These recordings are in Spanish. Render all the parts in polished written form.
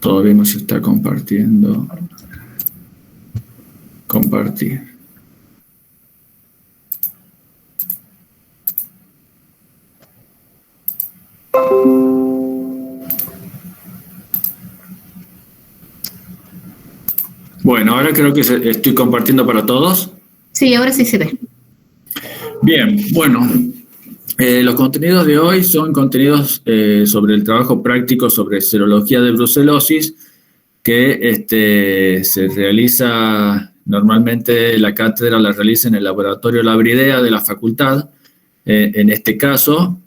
Todavía no se está compartiendo. Compartir. Bueno, ahora creo que estoy compartiendo para todos. Sí, ahora sí se ve. Bien, bueno, los contenidos de hoy son contenidos sobre el trabajo práctico sobre serología de brucelosis que se realiza normalmente, la cátedra la realiza en el laboratorio Labridea de la facultad. En este caso,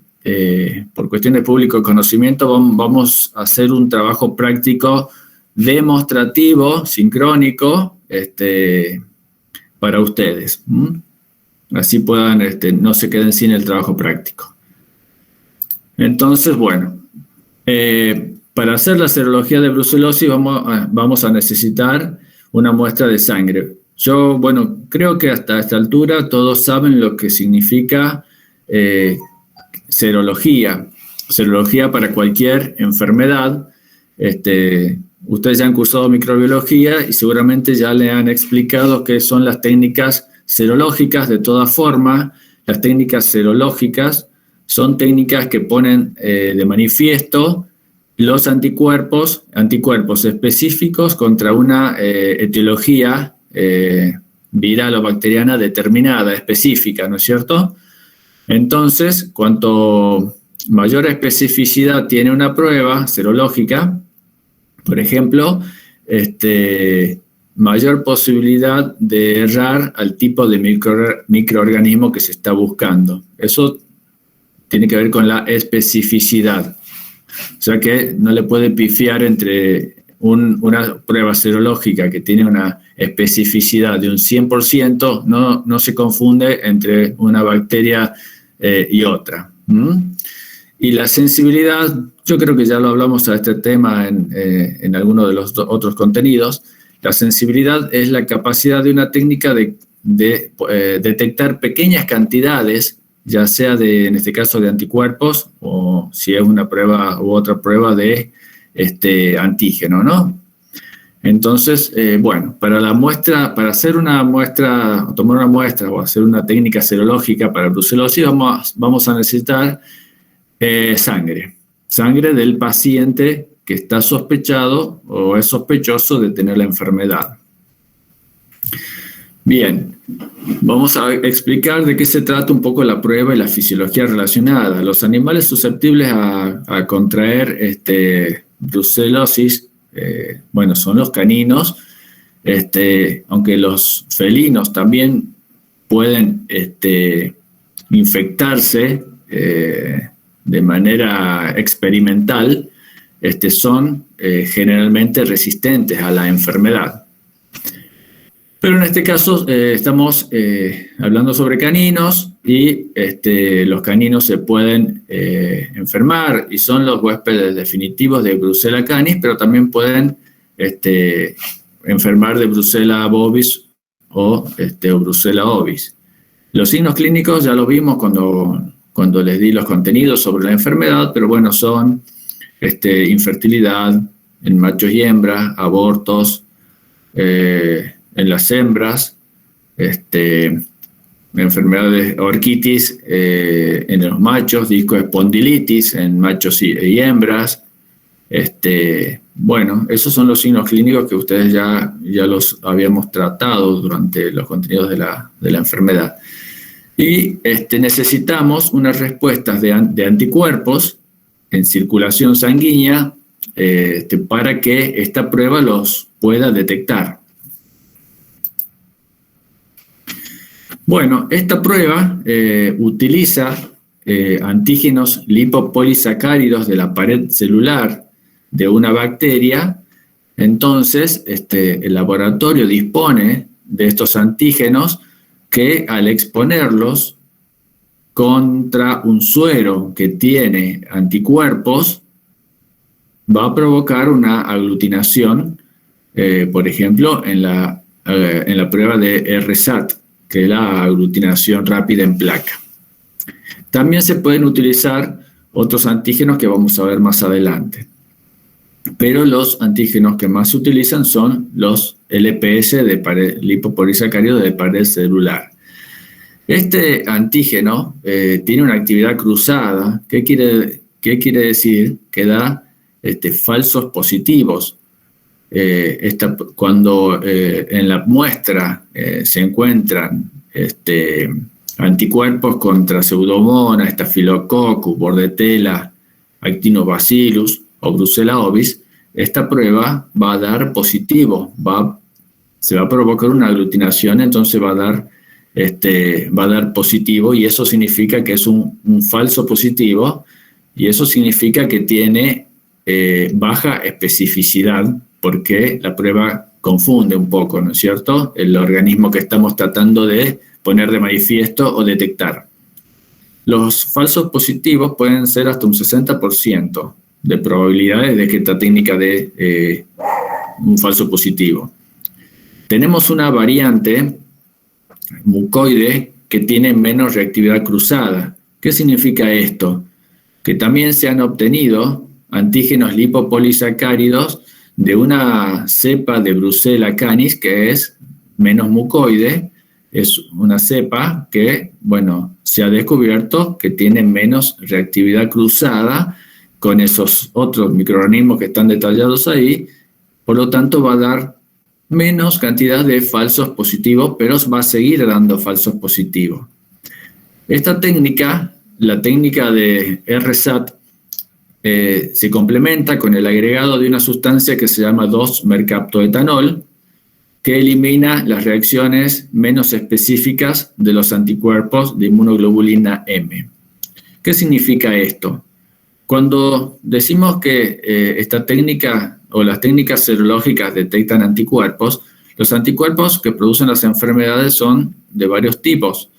por cuestión de público conocimiento, vamos a hacer un trabajo práctico demostrativo, sincrónico, para ustedes. Así puedan, no se queden sin el trabajo práctico. Entonces, bueno, para hacer la serología de brucelosis vamos a necesitar una muestra de sangre. Yo, bueno, creo que hasta esta altura todos saben lo que significa serología. Serología para cualquier enfermedad. Ustedes ya han cursado microbiología y seguramente ya le han explicado qué son las técnicas serológicas. De todas formas, las técnicas serológicas son técnicas que ponen de manifiesto los anticuerpos específicos contra una etiología viral o bacteriana determinada, específica, ¿no es cierto? Entonces, cuanto mayor especificidad tiene una prueba serológica, por ejemplo, mayor posibilidad de errar al tipo de microorganismo que se está buscando. Eso tiene que ver con la especificidad. O sea que no le puede pifiar entre una prueba serológica que tiene una especificidad de un 100%, no se confunde entre una bacteria y otra. Y la sensibilidad, yo creo que ya lo hablamos a este tema en alguno de los otros contenidos. La sensibilidad es la capacidad de una técnica de detectar pequeñas cantidades, ya sea en este caso de anticuerpos, o si es una prueba u otra prueba de antígeno, ¿no? Entonces, bueno, para hacer una muestra, tomar una muestra o hacer una técnica serológica para brucelosis, vamos a necesitar sangre del paciente que está sospechado o es sospechoso de tener la enfermedad. Bien, vamos a explicar de qué se trata un poco la prueba y la fisiología relacionada. Los animales susceptibles a contraer brucelosis, bueno, son los caninos, aunque los felinos también pueden infectarse de manera experimental, son generalmente resistentes a la enfermedad. Pero en este caso estamos hablando sobre caninos y los caninos se pueden enfermar y son los huéspedes definitivos de Brucella canis, pero también pueden enfermar de Brucella bovis o Brucella ovis. Los signos clínicos ya los vimos cuando les di los contenidos sobre la enfermedad, pero bueno, son infertilidad en machos y hembras, abortos en las hembras, enfermedades, orquitis en los machos, discoespondilitis en machos y hembras. Bueno, esos son los signos clínicos que ustedes ya los habíamos tratado durante los contenidos de la enfermedad. Y necesitamos unas respuestas de anticuerpos en circulación sanguínea para que esta prueba los pueda detectar. Bueno, esta prueba utiliza antígenos lipopolisacáridos de la pared celular de una bacteria. Entonces, el laboratorio dispone de estos antígenos que al exponerlos contra un suero que tiene anticuerpos, va a provocar una aglutinación, por ejemplo, en la prueba de RSAT, que es la aglutinación rápida en placa. También se pueden utilizar otros antígenos que vamos a ver más adelante. pero los antígenos que más se utilizan son los LPS de lipopolisacárido de pared celular. Este antígeno tiene una actividad cruzada. ¿Qué quiere decir? Que da falsos positivos. Cuando en la muestra se encuentran anticuerpos contra Pseudomonas, Staphylococcus, Bordetella, Actinobacillus o Brucella ovis, esta prueba va a dar positivo, se va a provocar una aglutinación, entonces va a dar positivo, y eso significa que es un falso positivo, y eso significa que tiene baja especificidad, porque la prueba confunde un poco, ¿no es cierto?, el organismo que estamos tratando de poner de manifiesto o detectar. Los falsos positivos pueden ser hasta un 60% de probabilidades de que esta técnica dé un falso positivo. Tenemos una variante mucoide que tiene menos reactividad cruzada. ¿Qué significa esto? Que también se han obtenido antígenos lipopolisacáridos de una cepa de Brucella canis que es menos mucoide. Es una cepa que, bueno, se ha descubierto que tiene menos reactividad cruzada con esos otros microorganismos que están detallados ahí, por lo tanto va a dar menos cantidad de falsos positivos, pero va a seguir dando falsos positivos. Esta técnica, la técnica de RSAT, se complementa con el agregado de una sustancia que se llama 2-mercaptoetanol, que elimina las reacciones menos específicas de los anticuerpos de inmunoglobulina M. ¿Qué significa esto? Cuando decimos que esta técnica o las técnicas serológicas detectan anticuerpos, los anticuerpos que producen las enfermedades son de varios tipos.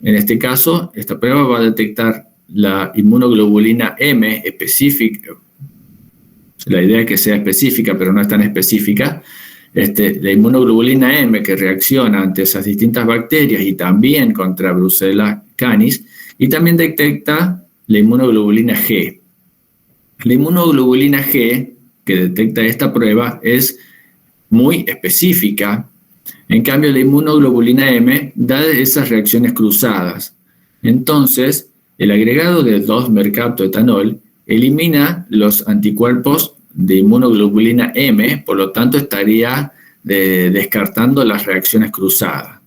En este caso, esta prueba va a detectar la inmunoglobulina M específica. La idea es que sea específica, pero no es tan específica. La inmunoglobulina M que reacciona ante esas distintas bacterias y también contra Brucella canis, y también detecta la inmunoglobulina G. La inmunoglobulina G que detecta esta prueba es muy específica. En cambio, la inmunoglobulina M da esas reacciones cruzadas. Entonces, el agregado de 2-mercaptoetanol elimina los anticuerpos de inmunoglobulina M, por lo tanto estaría descartando las reacciones cruzadas.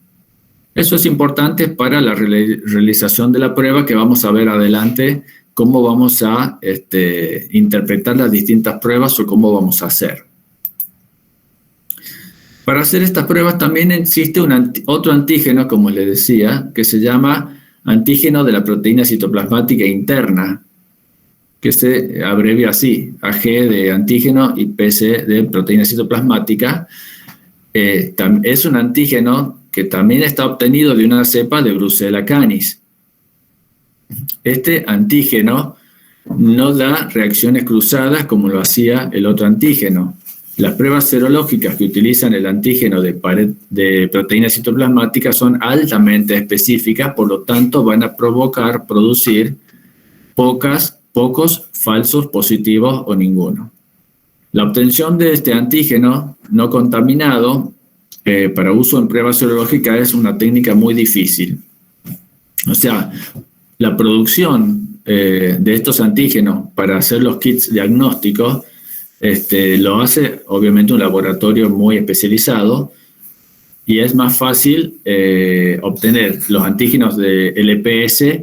Eso es importante para la realización de la prueba, que vamos a ver adelante cómo vamos a interpretar las distintas pruebas o cómo vamos a hacer. Para hacer estas pruebas también existe otro antígeno, como les decía, que se llama antígeno de la proteína citoplasmática interna, que se abrevia así, AG de antígeno y PC de proteína citoplasmática. Es un antígeno que también está obtenido de una cepa de Brucella canis. Este antígeno no da reacciones cruzadas como lo hacía el otro antígeno. Las pruebas serológicas que utilizan el antígeno de proteína citoplasmática son altamente específicas, por lo tanto van a producir pocos falsos positivos o ninguno. La obtención de este antígeno no contaminado para uso en pruebas serológicas es una técnica muy difícil. O sea, la producción de estos antígenos para hacer los kits diagnósticos lo hace obviamente un laboratorio muy especializado, y es más fácil obtener los antígenos de LPS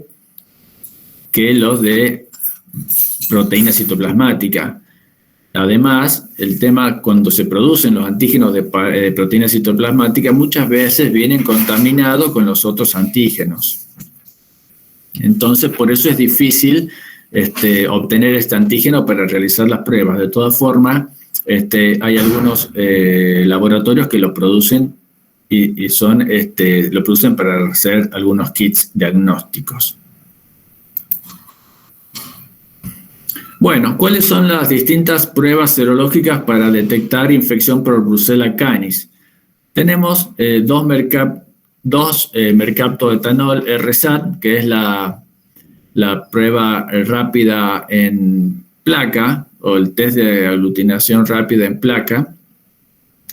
que los de proteína citoplasmática. Además, el tema, cuando se producen los antígenos de proteína citoplasmática, muchas veces vienen contaminados con los otros antígenos. Entonces, por eso es difícil obtener este antígeno para realizar las pruebas. De todas formas, hay algunos laboratorios que lo producen y lo producen para hacer algunos kits diagnósticos. Bueno, ¿cuáles son las distintas pruebas serológicas para detectar infección por Brucella canis? Tenemos 2-mercaptoetanol RSAT, que es la prueba rápida en placa, o el test de aglutinación rápida en placa.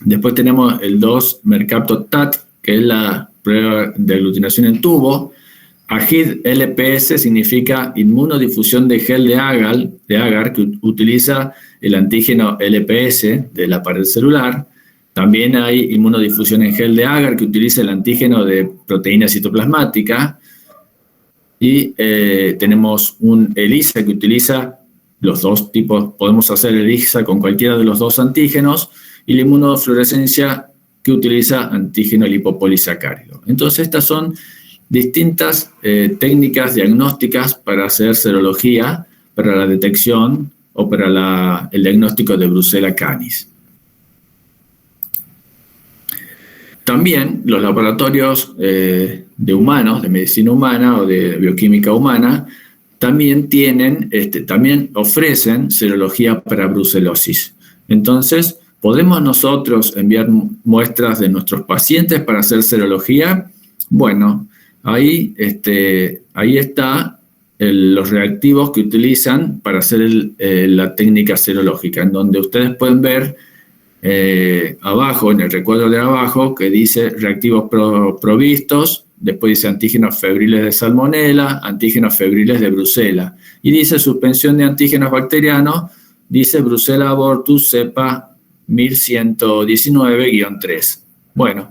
Después tenemos el 2-mercapto-TAT, que es la prueba de aglutinación en tubo. AGID-LPS significa inmunodifusión de gel de agar, que utiliza el antígeno LPS de la pared celular. También hay inmunodifusión en gel de agar, que utiliza el antígeno de proteína citoplasmática. Y tenemos un ELISA, que utiliza los dos tipos. Podemos hacer ELISA con cualquiera de los dos antígenos. Y la inmunofluorescencia, que utiliza antígeno lipopolisacárido. Entonces, estas son distintas técnicas diagnósticas para hacer serología, para la detección o para el diagnóstico de Brucella canis. También los laboratorios de humanos, de medicina humana o de bioquímica humana, también también ofrecen serología para brucelosis. Entonces, ¿podemos nosotros enviar muestras de nuestros pacientes para hacer serología? Bueno, ahí está los reactivos que utilizan para hacer la técnica serológica, en donde ustedes pueden ver abajo, en el recuadro de abajo, que dice reactivos provistos, después dice antígenos febriles de Salmonella, antígenos febriles de Brucella, y dice suspensión de antígenos bacterianos, dice Brucella abortus cepa 1119-3. Bueno,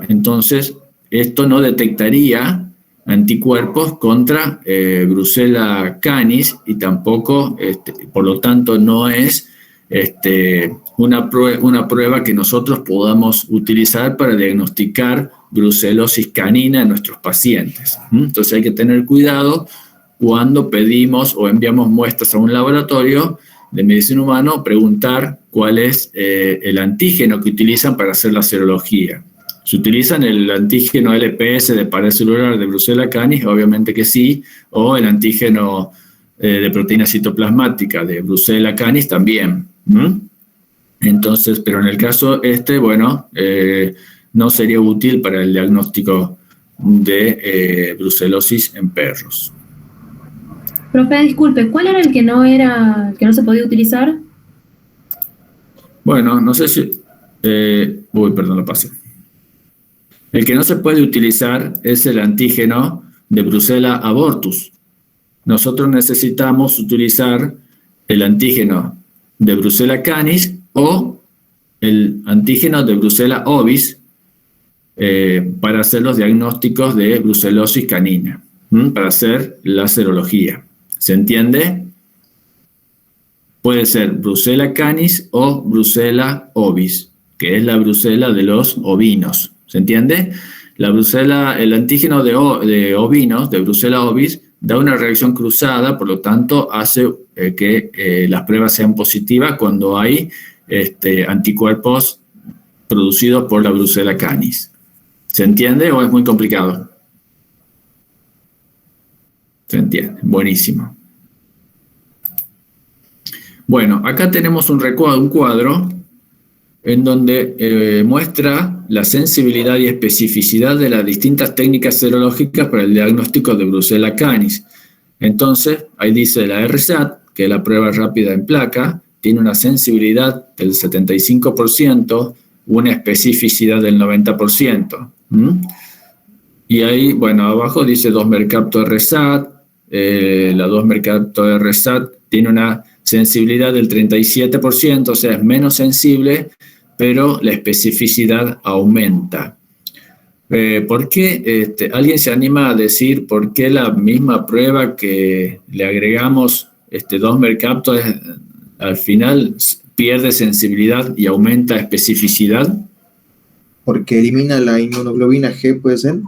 entonces, esto no detectaría anticuerpos contra Brucella canis y tampoco, por lo tanto, no es una prueba que nosotros podamos utilizar para diagnosticar brucelosis canina en nuestros pacientes. Entonces hay que tener cuidado cuando pedimos o enviamos muestras a un laboratorio de medicina humana, preguntar cuál es el antígeno que utilizan para hacer la serología. ¿Se utilizan el antígeno LPS de pared celular de Brucella canis? Obviamente que sí, o el antígeno de proteína citoplasmática de Brucella canis también. Entonces, pero en el caso bueno, no sería útil para el diagnóstico de brucelosis en perros. Profe, disculpe, ¿cuál era el que no se podía utilizar? Bueno, no sé si... perdón, lo pasé. El que no se puede utilizar es el antígeno de Brucella abortus. Nosotros necesitamos utilizar el antígeno de Brucella canis o el antígeno de Brucella ovis para hacer los diagnósticos de brucelosis canina, para hacer la serología. ¿Se entiende? Puede ser Brucella canis o Brucella ovis, que es la brucela de los ovinos. ¿Se entiende? El antígeno de ovinos, de Brucella ovis, da una reacción cruzada, por lo tanto hace que las pruebas sean positivas cuando hay anticuerpos producidos por la Brucella canis. ¿Se entiende o es muy complicado? ¿Se entiende? Buenísimo. Bueno, acá tenemos un cuadro en donde muestra la sensibilidad y especificidad de las distintas técnicas serológicas para el diagnóstico de Brucella canis. Entonces, ahí dice la RSAT, que es la prueba rápida en placa, tiene una sensibilidad del 75%, una especificidad del 90%. Y ahí, bueno, abajo dice 2-mercapto-RSAT, la 2-mercapto-RSAT tiene una sensibilidad del 37%, o sea, es menos sensible, pero la especificidad aumenta. ¿Por qué? ¿Alguien se anima a decir por qué la misma prueba que le agregamos 2-mercapto al final pierde sensibilidad y aumenta especificidad? Porque elimina la inmunoglobulina G, ¿puede ser?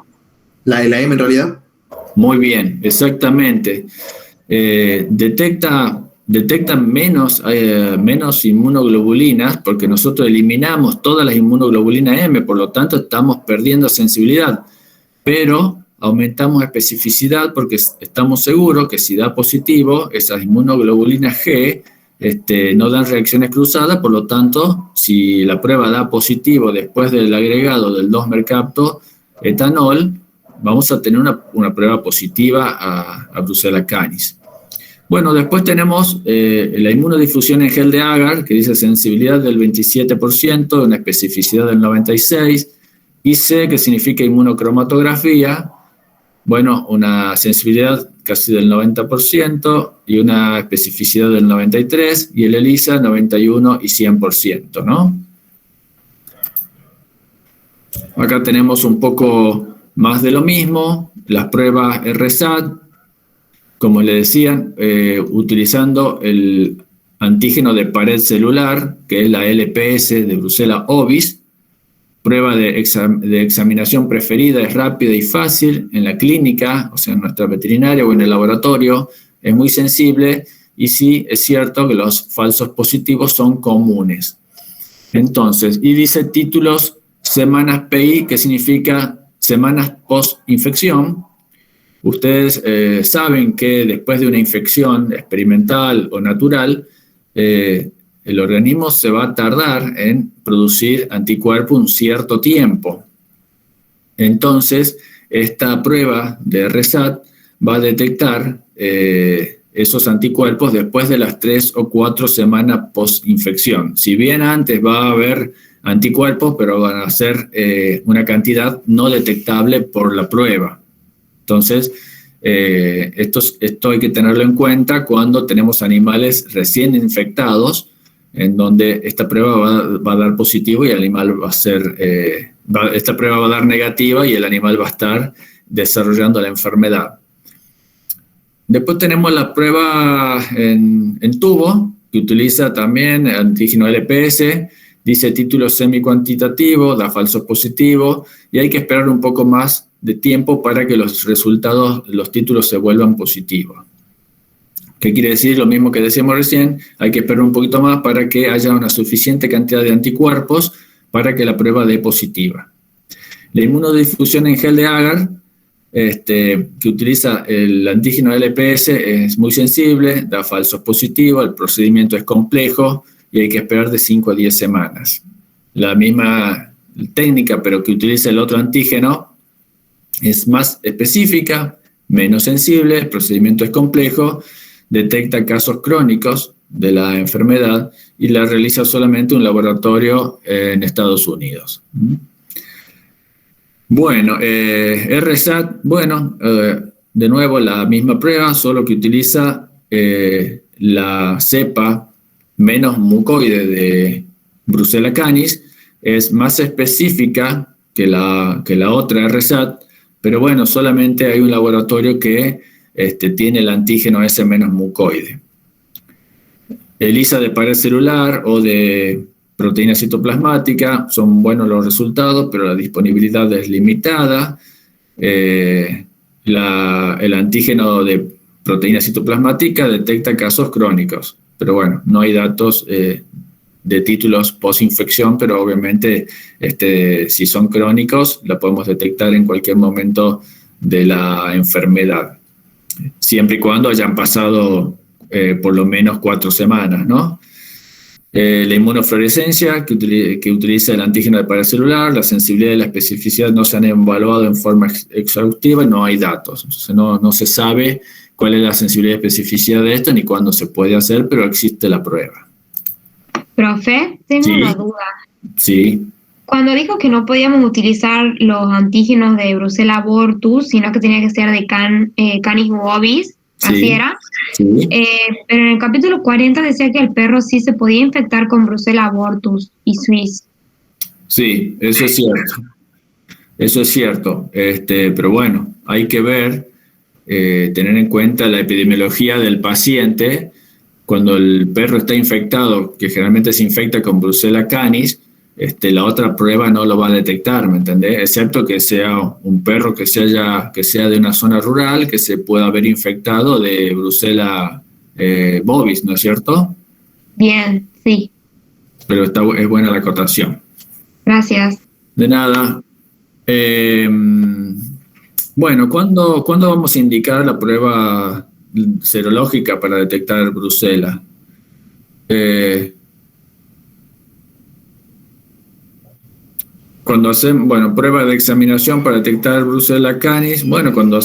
La de la M en realidad. Muy bien, exactamente. Detectan menos inmunoglobulinas porque nosotros eliminamos todas las inmunoglobulinas M, por lo tanto estamos perdiendo sensibilidad, pero aumentamos especificidad porque estamos seguros que si da positivo, esas inmunoglobulinas G no dan reacciones cruzadas, por lo tanto, si la prueba da positivo después del agregado del 2-mercapto etanol, vamos a tener una prueba positiva a Brucella canis. Bueno, después tenemos la inmunodifusión en gel de agar, que dice sensibilidad del 27%, una especificidad del 96%, IC, que significa inmunocromatografía, bueno, una sensibilidad casi del 90% y una especificidad del 93%, y el ELISA 91% y 100%, ¿no? Acá tenemos un poco más de lo mismo, las pruebas RSAT, como le decían, utilizando el antígeno de pared celular, que es la LPS de Brucella ovis. Prueba de examinación preferida, es rápida y fácil en la clínica, o sea, en nuestra veterinaria o en el laboratorio, es muy sensible y sí es cierto que los falsos positivos son comunes. Entonces, y dice títulos semanas PI, que significa semanas post-infección. Ustedes saben que después de una infección experimental o natural, el organismo se va a tardar en producir anticuerpos un cierto tiempo. Entonces, esta prueba de RSAT va a detectar esos anticuerpos después de las 3 o 4 semanas post-infección. Si bien antes va a haber anticuerpos, pero van a ser una cantidad no detectable por la prueba. Entonces, esto hay que tenerlo en cuenta cuando tenemos animales recién infectados, en donde esta prueba va a dar positivo y el animal va a ser, esta prueba va a dar negativa y el animal va a estar desarrollando la enfermedad. Después tenemos la prueba en tubo, que utiliza también antígeno LPS, dice título semicuantitativo, da falsos positivos, y hay que esperar un poco más de tiempo para que los resultados, los títulos se vuelvan positivos. ¿Qué quiere decir? Lo mismo que decíamos recién, hay que esperar un poquito más para que haya una suficiente cantidad de anticuerpos para que la prueba dé positiva. La inmunodifusión en gel de agar, que utiliza el antígeno LPS, es muy sensible, da falsos positivos, el procedimiento es complejo y hay que esperar de 5 a 10 semanas. La misma técnica, pero que utiliza el otro antígeno, es más específica, menos sensible, el procedimiento es complejo, detecta casos crónicos de la enfermedad y la realiza solamente un laboratorio en Estados Unidos. Bueno, RSAT, bueno, de nuevo la misma prueba, solo que utiliza la cepa menos mucoide de Brucella canis, es más específica que la otra RSAT, pero bueno, solamente hay un laboratorio que tiene el antígeno ese menos mucoide. ELISA de pared celular o de proteína citoplasmática, son buenos los resultados, pero la disponibilidad es limitada. El antígeno de proteína citoplasmática detecta casos crónicos, pero bueno, no hay datos de títulos post-infección, pero obviamente si son crónicos, la podemos detectar en cualquier momento de la enfermedad, siempre y cuando hayan pasado por lo menos 4 semanas, ¿no? La inmunofluorescencia, que utiliza el antígeno de pared celular, la sensibilidad y la especificidad no se han evaluado en forma exhaustiva, no hay datos. Entonces no se sabe cuál es la sensibilidad y especificidad de esto ni cuándo se puede hacer, pero existe la prueba. Profe, tengo una duda. Sí. Cuando dijo que no podíamos utilizar los antígenos de Brucella abortus, sino que tenía que ser de Canis bovis, así era. Sí. Pero en el capítulo 40 decía que el perro sí se podía infectar con Brucella abortus y Swiss. Sí, eso es cierto. Eso es cierto. Pero bueno, hay que ver, tener en cuenta la epidemiología del paciente. Cuando el perro está infectado, que generalmente se infecta con Brucella canis, la otra prueba no lo va a detectar, ¿me entendés? Excepto que sea un perro que sea de una zona rural, que se pueda haber infectado de Brucella bovis, ¿no es cierto? Bien, sí. Pero es buena la acotación. Gracias. De nada. Bueno, ¿cuándo vamos a indicar la prueba serológica para detectar Brucella? Cuando hacemos, bueno, prueba de examinación para detectar Brucella canis, bueno, cuando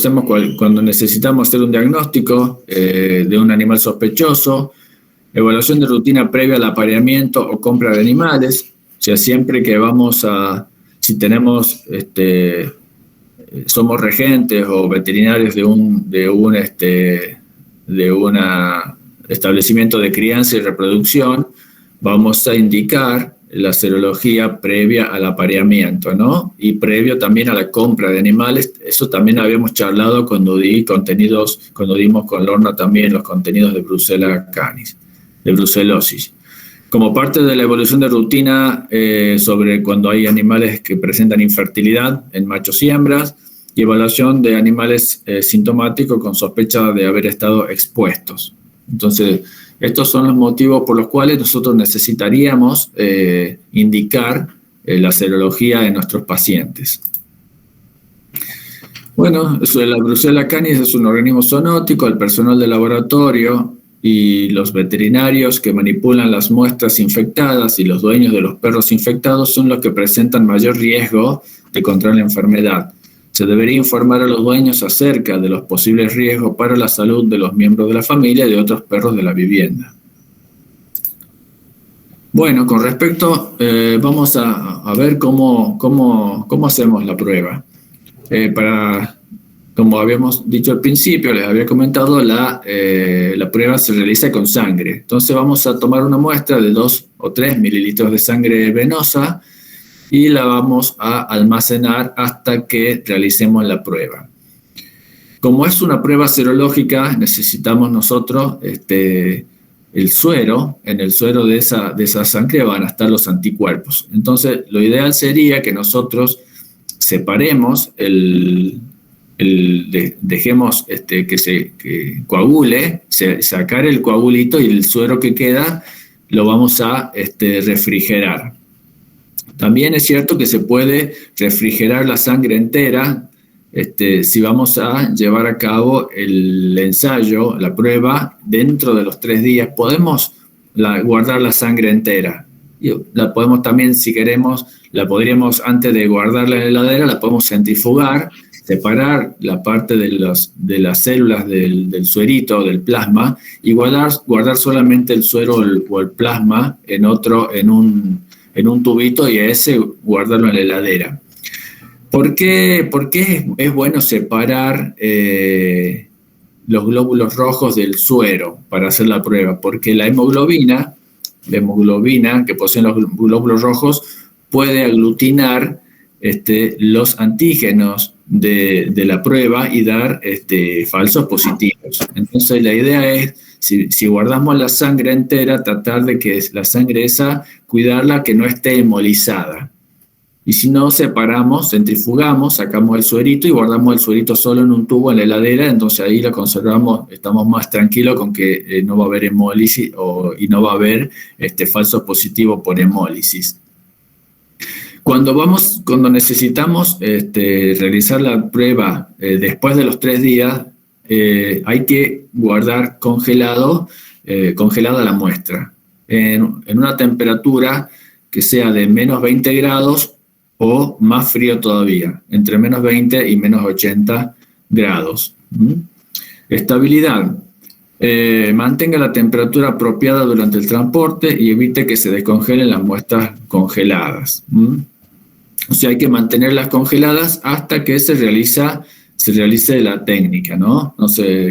necesitamos hacer un diagnóstico de un animal sospechoso, evaluación de rutina previa al apareamiento o compra de animales, o sea, siempre que si tenemos, somos regentes o veterinarios de un establecimiento de crianza y reproducción, vamos a indicar la serología previa al apareamiento, ¿no? Y previo también a la compra de animales. Eso también habíamos charlado cuando dimos con Lorna también los contenidos de Brucella canis, de brucelosis. Como parte de la evolución de rutina sobre cuando hay animales que presentan infertilidad en machos y hembras, y evaluación de animales sintomáticos con sospecha de haber estado expuestos. Entonces, estos son los motivos por los cuales nosotros necesitaríamos indicar la serología de nuestros pacientes. Bueno, la Brucella canis es un organismo zoonótico. El personal de laboratorio y los veterinarios que manipulan las muestras infectadas y los dueños de los perros infectados son los que presentan mayor riesgo de contraer la enfermedad. Se debería informar a los dueños acerca de los posibles riesgos para la salud de los miembros de la familia y de otros perros de la vivienda. Bueno, con respecto, vamos a ver cómo hacemos la prueba. Como habíamos dicho al principio, les había comentado, la prueba se realiza con sangre. Entonces vamos a tomar una muestra de 2 o 3 mililitros de sangre venosa y la vamos a almacenar hasta que realicemos la prueba. Como es una prueba serológica, necesitamos nosotros el suero. En el suero de esa sangre van a estar los anticuerpos. Entonces, lo ideal sería que nosotros separemos dejemos que coagule, sacar el coagulito, y el suero que queda lo vamos a refrigerar. También es cierto que se puede refrigerar la sangre entera si vamos a llevar a cabo el ensayo, la prueba, dentro de los 3 días. Podemos guardar la sangre entera. La podemos también, si queremos, la podríamos, antes de guardarla en la heladera, la podemos centrifugar, separar la parte de las células del suerito, del plasma, y guardar solamente el suero o el plasma en un tubito, y a ese guardarlo en la heladera. ¿Por qué es bueno separar los glóbulos rojos del suero para hacer la prueba? Porque la hemoglobina que poseen los glóbulos rojos puede aglutinar los antígenos de la prueba y dar falsos positivos. Entonces la idea es, si guardamos la sangre entera, tratar de que la sangre esa, cuidarla, que no esté hemolizada. Y si no, separamos, centrifugamos, sacamos el suerito y guardamos el suerito solo en un tubo en la heladera. Entonces ahí lo conservamos, estamos más tranquilos con que no va a haber hemólisis y no va a haber falsos positivos por hemólisis. Cuando necesitamos realizar la prueba después de los 3 días, hay que guardar congelada la muestra en una temperatura que sea de menos 20 grados o más frío todavía, entre menos 20 y menos 80 grados. Estabilidad. Mantenga la temperatura apropiada durante el transporte y evite que se descongelen las muestras congeladas. O sea, hay que mantenerlas congeladas hasta que se realice la técnica, ¿no?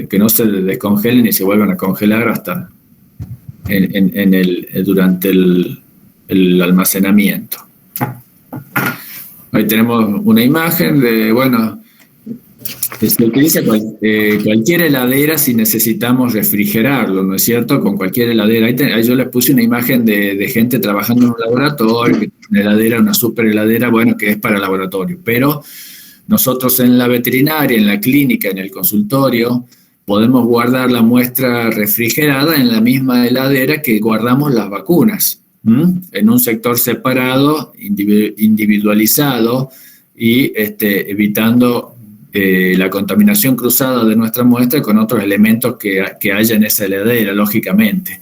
Que no se descongelen y se vuelvan a congelar hasta durante el almacenamiento. Ahí tenemos una imagen se utiliza cualquier heladera si necesitamos refrigerarlo, ¿no es cierto? Con cualquier heladera. Ahí yo les puse una imagen de gente trabajando en un laboratorio, una heladera, una super heladera, que es para laboratorio. Pero nosotros en la veterinaria, en la clínica, en el consultorio, podemos guardar la muestra refrigerada en la misma heladera que guardamos las vacunas, en un sector separado, individualizado, y evitando la contaminación cruzada de nuestra muestra con otros elementos que haya en esa heladera, lógicamente.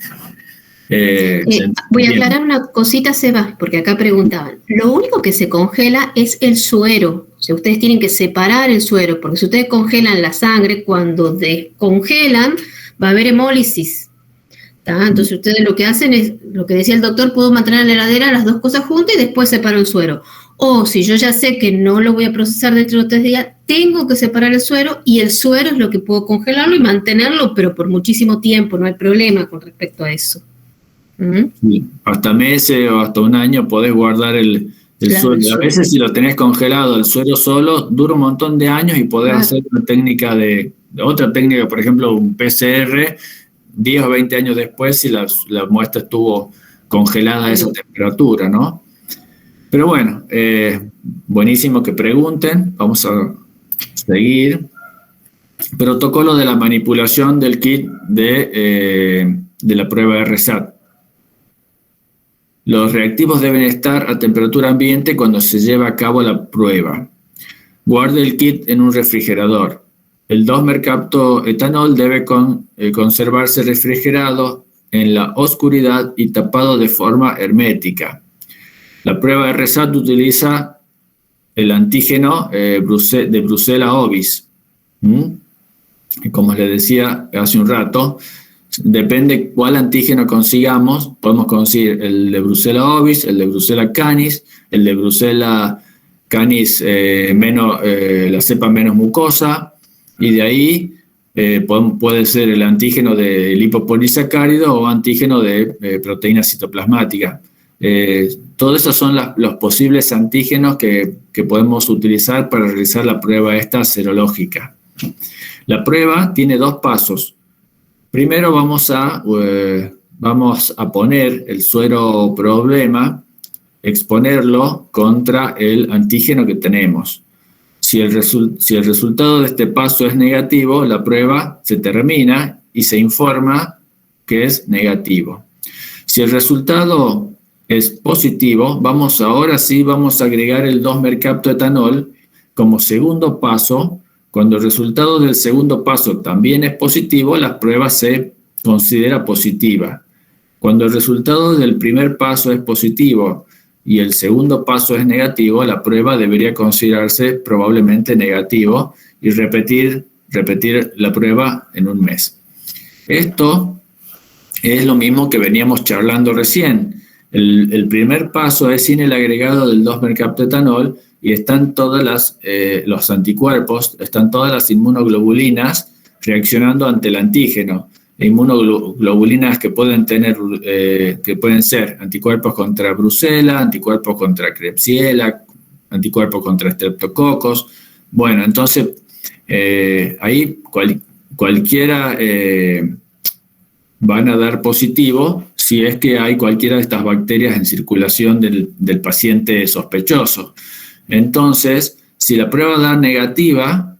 Voy a aclarar una cosita, Seba, porque acá preguntaban. Lo único que se congela es el suero. O sea, ustedes tienen que separar el suero, porque si ustedes congelan la sangre, cuando descongelan, va a haber hemólisis. ¿Tá? Entonces ustedes lo que hacen es, lo que decía el doctor, puedo mantener en la heladera las dos cosas juntas y después separo el suero. O si yo ya sé que no lo voy a procesar dentro de 3 días, tengo que separar el suero, y el suero es lo que puedo congelarlo y mantenerlo, pero por muchísimo tiempo, no hay problema con respecto a eso. Sí, hasta meses o hasta un año podés guardar el Claro, suero. A veces si lo tenés congelado, el suero solo, dura un montón de años y podés hacer una técnica otra técnica, por ejemplo, un PCR, 10 o 20 años después, si la muestra estuvo congelada a esa temperatura, ¿no? Pero bueno, buenísimo que pregunten, vamos a seguir. Protocolo de la manipulación del kit de la prueba RSAT. Los reactivos deben estar a temperatura ambiente cuando se lleva a cabo la prueba. Guarde el kit en un refrigerador. El 2-mercaptoetanol debe conservarse refrigerado en la oscuridad y tapado de forma hermética. La prueba RSAT utiliza el antígeno de Brucella ovis. Como les decía hace un rato, depende cuál antígeno consigamos. Podemos conseguir el de Brucella ovis, el de Brucella canis, el de Brucella canis la cepa menos mucosa, y de ahí puede ser el antígeno de lipopolisacárido o antígeno de proteína citoplasmática. Todos esos son los posibles antígenos que podemos utilizar para realizar la prueba esta serológica. La prueba tiene 2 pasos. Primero vamos a poner el suero problema, exponerlo contra el antígeno que tenemos. Si el resultado de este paso es negativo, la prueba se termina y se informa que es negativo. Si el resultado es positivo, ahora sí vamos a agregar el 2-mercaptoetanol como segundo paso. Cuando el resultado del segundo paso también es positivo, la prueba se considera positiva. Cuando el resultado del primer paso es positivo y el segundo paso es negativo, la prueba debería considerarse probablemente negativo y repetir la prueba en un mes. Esto es lo mismo que veníamos charlando recién. El primer paso es sin el agregado del 2-mercaptoetanol y están todas los anticuerpos, están todas las inmunoglobulinas reaccionando ante el antígeno. Inmunoglobulinas que pueden ser anticuerpos contra Brucella, anticuerpos contra Klebsiella, anticuerpos contra Streptococcus. Bueno, entonces ahí cualquiera van a dar positivo si es que hay cualquiera de estas bacterias en circulación del paciente sospechoso. Entonces, si la prueba da negativa,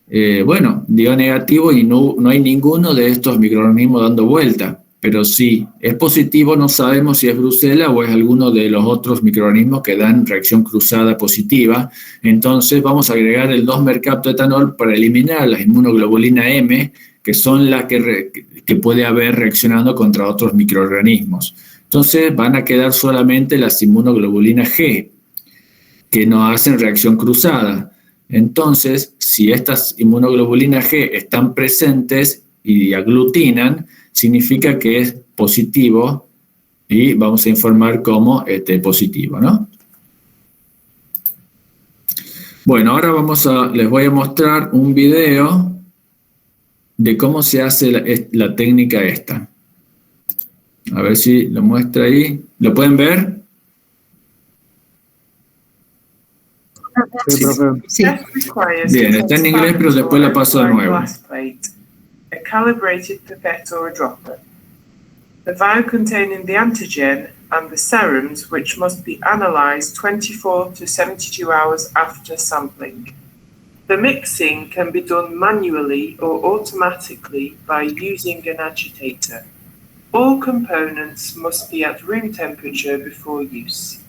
dio negativo y no hay ninguno de estos microorganismos dando vuelta. Pero si es positivo, no sabemos si es Brucella o es alguno de los otros microorganismos que dan reacción cruzada positiva. Entonces, vamos a agregar el 2-mercaptoetanol para eliminar las inmunoglobulinas M, que son las que puede haber reaccionando contra otros microorganismos. Entonces, van a quedar solamente las inmunoglobulinas G, que no hacen reacción cruzada. Entonces, si estas inmunoglobulinas G están presentes y aglutinan, significa que es positivo y vamos a informar como positivo, ¿no? Bueno, ahora les voy a mostrar un video de cómo se hace la técnica esta. A ver si lo muestra ahí. ¿Lo pueden ver? Sí, profe. Sí. Bien, está en inglés, pero después la paso de nuevo. A calibrated pipette or a dropper. The vial containing the antigen and the serums, which must be analyzed 24 to 72 hours after sampling. The mixing can be done manually or automatically by using an agitator. All components must be at room temperature before use.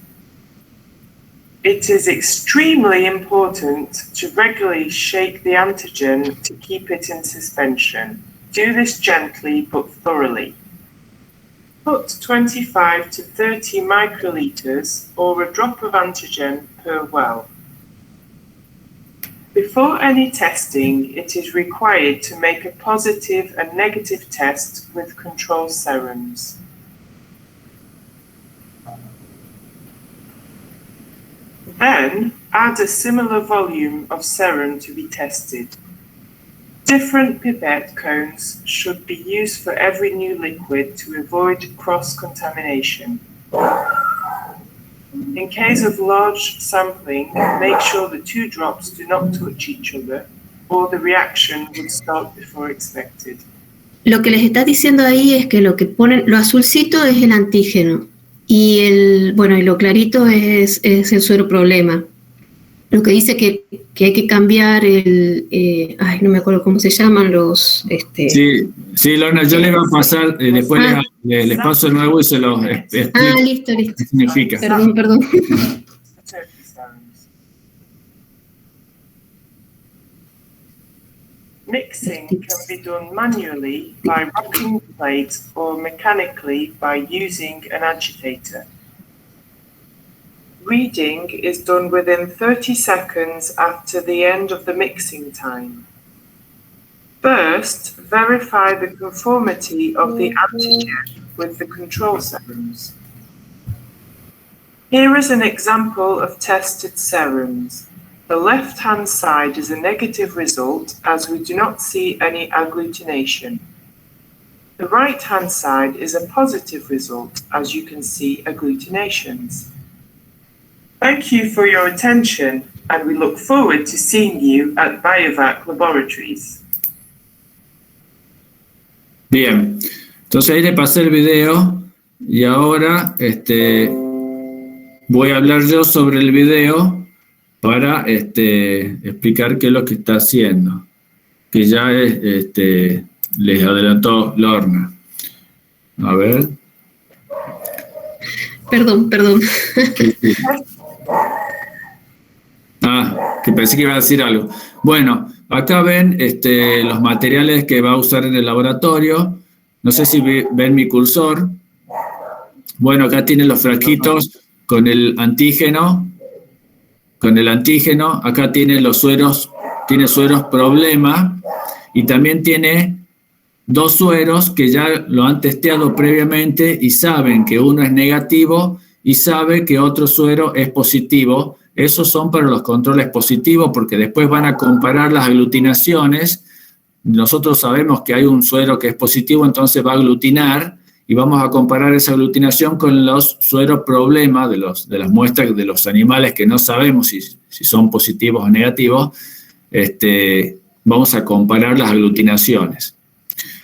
It is extremely important to regularly shake the antigen to keep it in suspension. Do this gently but thoroughly. Put 25 to 30 microliters or a drop of antigen per well. Before any testing, it is required to make a positive and negative test with control serums. Then, add a similar volume of serum to be tested. Different pipette cones should be used for every new liquid to avoid cross-contamination. In case of large sampling, make sure the 2 drops do not touch each other, or the reaction would start before expected. Lo que les está diciendo ahí es que lo que ponen, lo azulcito es el antígeno y y lo clarito es el suero problema. Lo que dice que hay que cambiar no me acuerdo cómo se llaman los... Sí, Lorna, yo le voy a pasar, después les paso de nuevo y se los explico. Listo. ¿Qué significa? Perdón. Mixing can be done manually by rocking the plate or mechanically by using an agitator. Reading is done within 30 seconds after the end of the mixing time. First, verify the conformity of the antigen with the control serums. Here is an example of tested serums. The left-hand side is a negative result as we do not see any agglutination. The right-hand side is a positive result as you can see agglutinations. Thank you for your attention, and we look forward to seeing you at Biovac Laboratories. Bien, entonces ahí le pasé el video y ahora voy a hablar yo sobre el video para explicar qué es lo que está haciendo, que ya les adelantó Lorna. A ver. Perdón. Sí. Que pensé que iba a decir algo. Bueno, acá ven los materiales que va a usar en el laboratorio. No sé si ven mi cursor. Bueno, acá tienen los frasquitos con el antígeno. Acá tiene los sueros, tiene sueros problema y también tiene 2 sueros que ya lo han testeado previamente y saben que uno es negativo y sabe que otro suero es positivo. Esos son para los controles positivos porque después van a comparar las aglutinaciones. Nosotros sabemos que hay un suero que es positivo, entonces va a aglutinar y vamos a comparar esa aglutinación con los sueros problema de las muestras de los animales que no sabemos si son positivos o negativos. Vamos a comparar las aglutinaciones.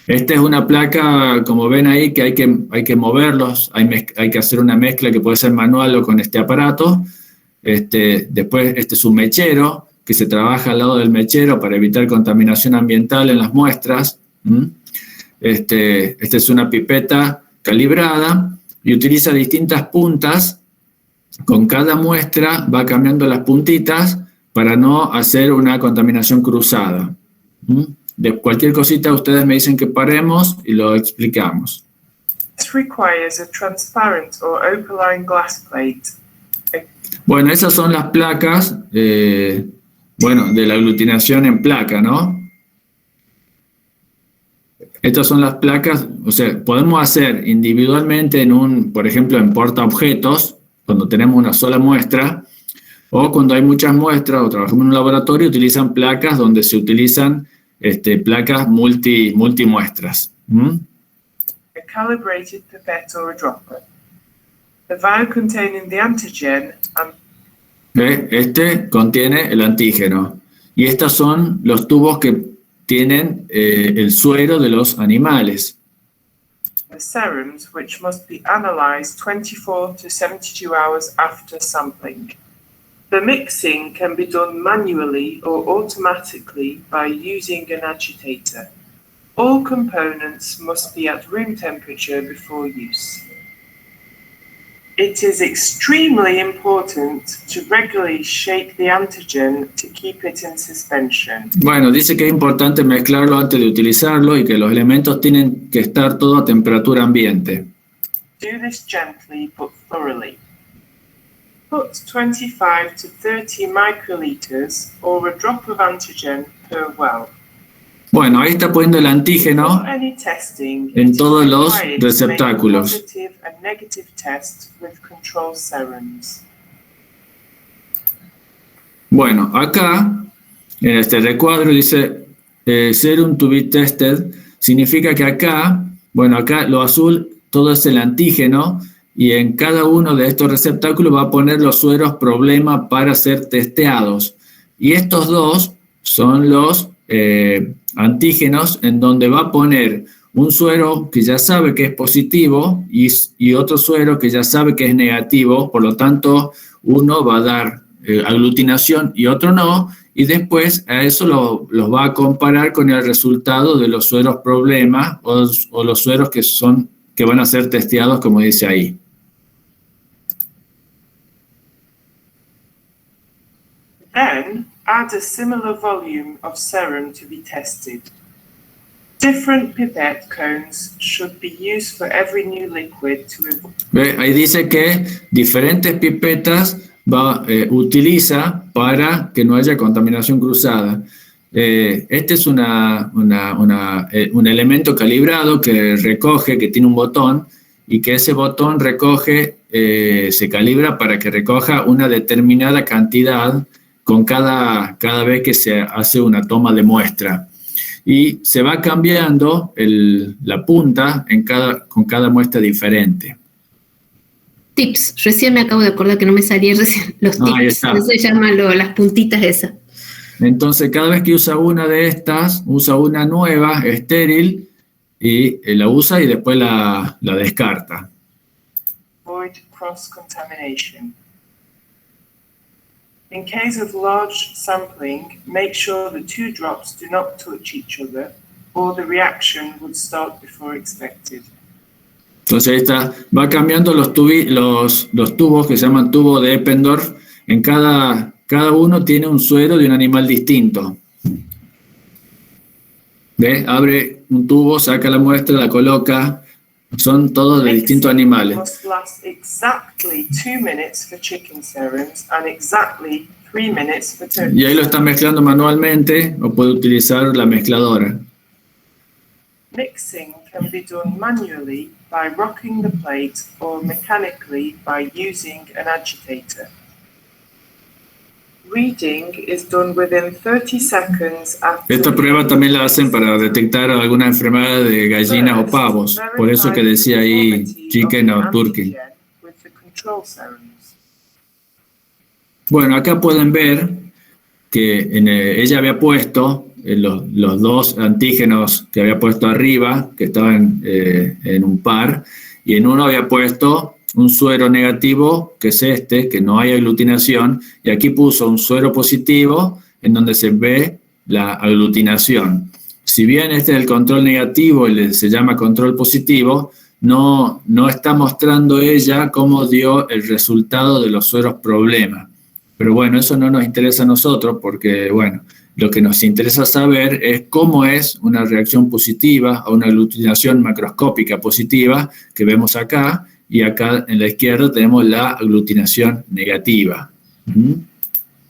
Esta es una placa, como ven ahí, que hay que moverlos, hay que hacer una mezcla que puede ser manual o con este aparato. Después este es un mechero, que se trabaja al lado del mechero para evitar contaminación ambiental en las muestras. Esta es una pipeta calibrada y utiliza distintas puntas. Con cada muestra va cambiando las puntitas para no hacer una contaminación cruzada. De cualquier cosita ustedes me dicen que paremos y lo explicamos. This requires a transparent or opaline glass plate. Bueno, esas son las placas, de la aglutinación en placa, ¿no? Estas son las placas, o sea, podemos hacer individualmente por ejemplo, en portaobjetos, cuando tenemos una sola muestra, o cuando hay muchas muestras o trabajamos en un laboratorio, utilizan placas donde se utilizan placas multimuestras. A calibrated pipette or a dropper. The vial containing the antigen and contiene el antígeno. Y estos son los tubos que tienen el suero de los animales. The serums, which must be analyzed 24 to 72 hours after sampling. The mixing can be done manually or automatically by using an agitator. All components must be at room temperature before use. It is extremely important to regularly shake the antigen to keep it in suspension. Bueno, dice que es importante mezclarlo antes de utilizarlo y que los elementos tienen que estar todo a temperatura ambiente. Do this gently but thoroughly. Put 25 to 30 microliters or a drop of antigen per well. Bueno, ahí está poniendo el antígeno For any testing, en it is todos los required to make a receptáculos. positive and negative test with control serums. Bueno, acá, en este recuadro dice serum to be tested, significa que acá, bueno, acá lo azul, todo es el antígeno, y en cada uno de estos receptáculos va a poner los sueros problema para ser testeados. Y estos dos son los antígenos en donde va a poner un suero que ya sabe que es positivo y otro suero que ya sabe que es negativo, por lo tanto, uno va a dar aglutinación y otro no, y después a eso los va a comparar con el resultado de los sueros problema o los sueros que van a ser testeados, como dice ahí. Then, add a similar volume of serum to be tested. Different pipette cones should be used for every new liquid to ¿Ve? Ahí dice que diferentes pipetas utiliza para que no haya contaminación cruzada. Este es un elemento calibrado que recoge, que tiene un botón, y que ese botón recoge, se calibra para que recoja una determinada cantidad con cada vez que se hace una toma de muestra. Y se va cambiando la punta con cada muestra diferente. Tips. Recién me acabo de acordar que no me salían recién los tips. Ahí está. Eso se llaman las puntitas esas. Entonces, cada vez que usa una de estas, usa una nueva, estéril, y la usa y después la descarta. avoid cross-contamination. In case of large sampling, make sure the two drops do not touch each other, or the reaction would start before expected. Entonces va cambiando los tubos que se llaman tubo de Eppendorf. En cada uno tiene un suero de un animal distinto. ¿Ve? Abre un tubo, saca la muestra, la coloca. Son todos de distintos animales. Must last exactly 2 minutes for chicken serums and exactly 3 minutes for turkey. Y ahí lo está mezclando manualmente o puede utilizar la mezcladora. Mixing can be done manually by rocking the plate or mechanically by using an agitator. Reading is done within 30 seconds after. Esta prueba también la hacen para detectar alguna enfermedad de gallinas o pavos. Por eso que decía ahí chicken o turkey. With the control serums. Bueno, acá pueden ver que ella había puesto los dos antígenos que había puesto arriba, que estaban en un par, y en uno había puesto un suero negativo, que es que no hay aglutinación, y aquí puso un suero positivo, en donde se ve la aglutinación. Si bien este es el control negativo y se llama control positivo, no está mostrando ella cómo dio el resultado de los sueros problema. Pero bueno, eso no nos interesa a nosotros porque, bueno, lo que nos interesa saber es cómo es una reacción positiva o una aglutinación macroscópica positiva que vemos acá, y acá en la izquierda tenemos la aglutinación negativa.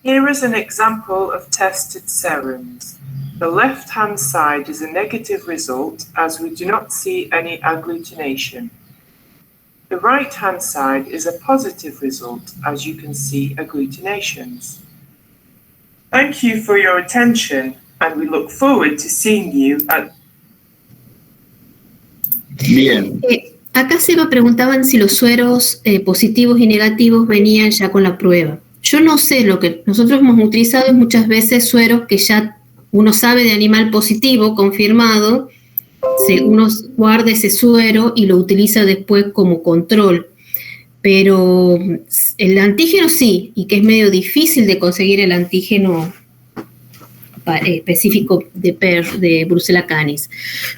Here is an example of tested serums. The left-hand side is a negative result as we do not see any agglutination. The right-hand side is a positive result as you can see agglutinations. Thank you for your attention and we look forward to seeing you at... Bien. Acá Seba preguntaban si los sueros positivos y negativos venían ya con la prueba. Yo no sé, lo que nosotros hemos utilizado es muchas veces sueros que ya uno sabe de animal positivo, confirmado, uno guarda ese suero y lo utiliza después como control. Pero el antígeno sí, y que es medio difícil de conseguir el antígeno específico de Brucella canis.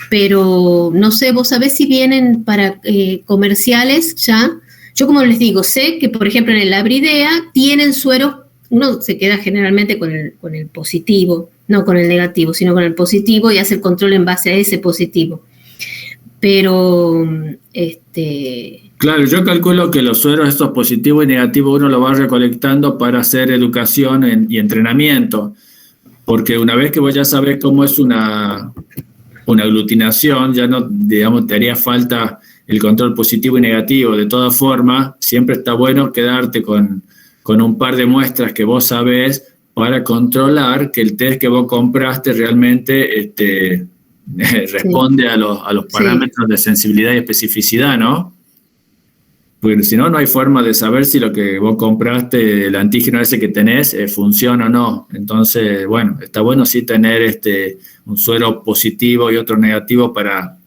Pero no sé, vos sabés si vienen para comerciales ya. Yo, como les digo, sé que, por ejemplo, en el Labridea tienen sueros, uno se queda generalmente con el positivo, no con el negativo, sino con el positivo y hace el control en base a ese positivo. pero Claro, yo calculo que los sueros estos positivos y negativos uno los va recolectando para hacer educación y entrenamiento, porque una vez que vos ya sabés cómo es una aglutinación, ya no, digamos, te haría falta el control positivo y negativo. De todas formas, siempre está bueno quedarte con un par de muestras que vos sabés para controlar que el test que vos compraste realmente responde a los parámetros de sensibilidad y especificidad, ¿no? Porque si no, no hay forma de saber si lo que vos compraste, el antígeno ese que tenés, funciona o no. Entonces, bueno, está bueno sí tener un suero positivo y otro negativo para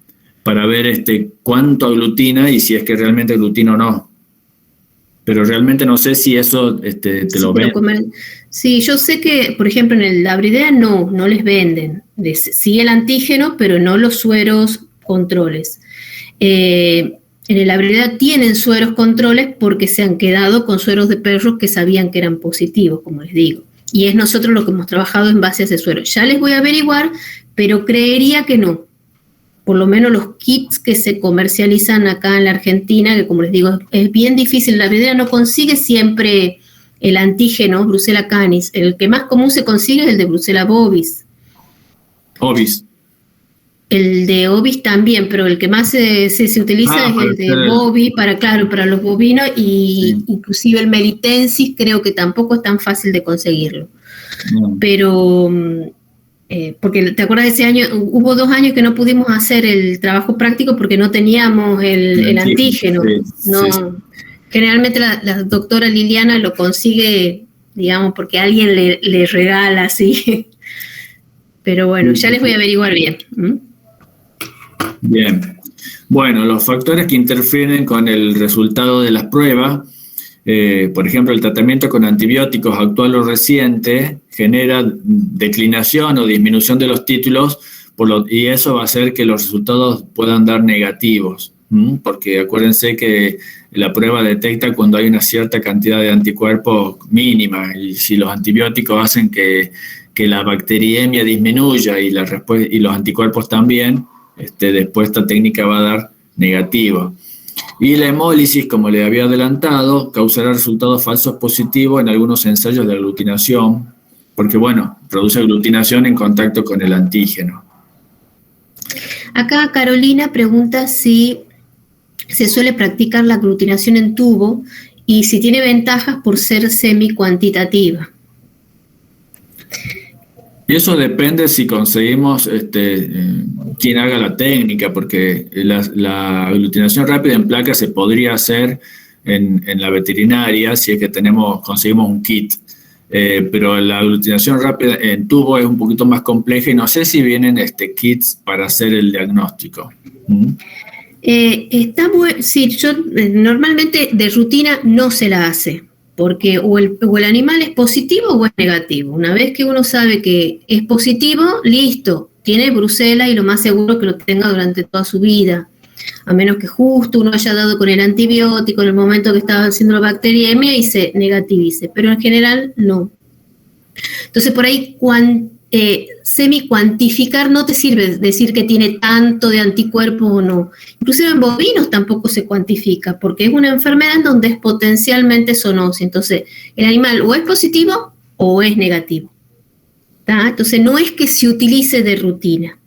ver cuánto aglutina y si es que realmente aglutina o no. Pero realmente no sé si eso te lo ven. Sí, yo sé que, por ejemplo, en la Abridea no les venden. Sí el antígeno, pero no los sueros controles. En el Abridea tienen sueros controles porque se han quedado con sueros de perros que sabían que eran positivos, como les digo. Y es nosotros lo que hemos trabajado en base a ese suero. Ya les voy a averiguar, pero creería que no. Por lo menos los kits que se comercializan acá en la Argentina, que como les digo, es bien difícil. La Abridea no consigue siempre el antígeno Brucella canis. El que más común se consigue es el de Brucella bovis. Ovis. El de ovis también, pero el que más se utiliza es el de bovis para los bovinos y sí. Inclusive el melitensis creo que tampoco es tan fácil de conseguirlo. No. Pero, porque te acuerdas de ese año, hubo 2 años que no pudimos hacer el trabajo práctico porque no teníamos el antígeno. Sí, no, sí. Generalmente la doctora Liliana lo consigue, digamos, porque alguien le regala así. Pero bueno, ya les voy a averiguar bien. Bien. Bueno, los factores que interfieren con el resultado de las pruebas, por ejemplo, el tratamiento con antibióticos actual o reciente genera declinación o disminución de los títulos y eso va a hacer que los resultados puedan dar negativos, porque acuérdense que la prueba detecta cuando hay una cierta cantidad de anticuerpos mínima y si los antibióticos hacen que la bacteriemia disminuya y los anticuerpos también, después esta técnica va a dar negativa. Y la hemólisis, como le había adelantado, causará resultados falsos positivos en algunos ensayos de aglutinación, porque, bueno, produce aglutinación en contacto con el antígeno. Acá Carolina pregunta si se suele practicar la aglutinación en tubo y si tiene ventajas por ser semi-cuantitativa. Y eso depende si conseguimos quién haga la técnica, porque la aglutinación rápida en placa se podría hacer en la veterinaria si es que conseguimos un kit. Pero la aglutinación rápida en tubo es un poquito más compleja y no sé si vienen kits para hacer el diagnóstico. Sí, yo normalmente de rutina no se la hace. Porque o el animal es positivo o es negativo. Una vez que uno sabe que es positivo, listo, tiene Brucella y lo más seguro es que lo tenga durante toda su vida. A menos que justo uno haya dado con el antibiótico en el momento que estaba haciendo la bacteriemia y se negativice. Pero en general, no. Entonces, por ahí, semi-cuantificar no te sirve decir que tiene tanto de anticuerpos o no. Inclusive en bovinos tampoco se cuantifica porque es una enfermedad en donde es potencialmente zoonosis. Entonces, el animal o es positivo o es negativo. ¿Tá? Entonces, no es que se utilice de rutina.